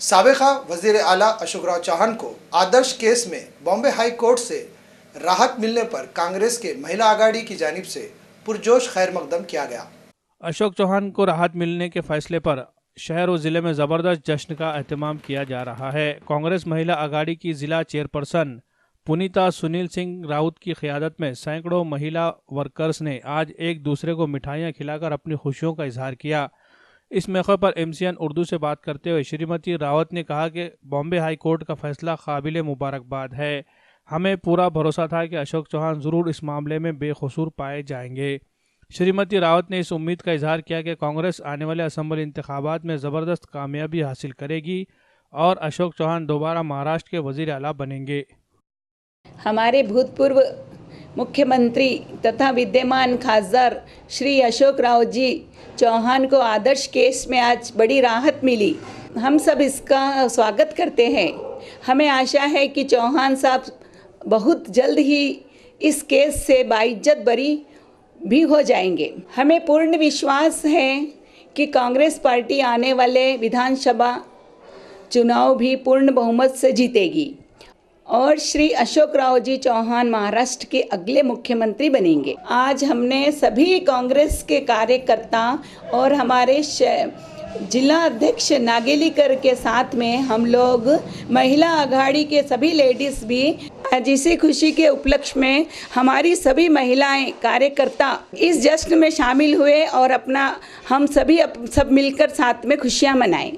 साबिका वजीर आला अशोक चौहान को आदर्श केस में बॉम्बे हाई कोर्ट से राहत मिलने पर कांग्रेस के महिला अघाड़ी की जानिब से पुरजोश खैर मकदम किया गया। अशोक चौहान को राहत मिलने के फैसले पर शहर और ज़िले में ज़बरदस्त जश्न का एहतमाम किया जा रहा है। कांग्रेस महिला अघाड़ी की ज़िला चेयरपर्सन पुनीता सुनील सिंह राउत की क़ियादत में सैकड़ों महिला वर्कर्स ने आज एक दूसरे को मिठाइयाँ खिलाकर अपनी खुशियों का इजहार किया। इस मौके पर MCN उर्दू से बात करते हुए श्रीमती रावत ने कहा कि बॉम्बे हाई कोर्ट का फैसला काबिल मुबारकबाद है। हमें पूरा भरोसा था कि अशोक चौहान ज़रूर इस मामले में बेकसूर पाए जाएंगे। श्रीमती रावत ने इस उम्मीद का इजहार किया कि कांग्रेस आने वाले असम्बली इंतखाबात में ज़बरदस्त कामयाबी हासिल करेगी और अशोक चौहान दोबारा महाराष्ट्र के वज़ीर आला बनेंगे। हमारे भूतपूर्व मुख्यमंत्री तथा विद्यमान खासदार श्री अशोक राव जी चौहान को आदर्श केस में आज बड़ी राहत मिली। हम सब इसका स्वागत करते हैं। हमें आशा है कि चौहान साहब बहुत जल्द ही इस केस से बाइज्जत बरी भी हो जाएंगे। हमें पूर्ण विश्वास है कि कांग्रेस पार्टी आने वाले विधानसभा चुनाव भी पूर्ण बहुमत से जीतेगी और श्री अशोक राव जी चौहान महाराष्ट्र के अगले मुख्यमंत्री बनेंगे। आज हमने सभी कांग्रेस के कार्यकर्ता और हमारे जिला अध्यक्ष नागेलीकर के साथ में हम लोग महिला अघाड़ी के सभी लेडीज़ भी आज इसी खुशी के उपलक्ष्य में हमारी सभी महिलाएं कार्यकर्ता इस जश्न में शामिल हुए और अपना हम सभी सब मिलकर साथ में खुशियां मनाएं।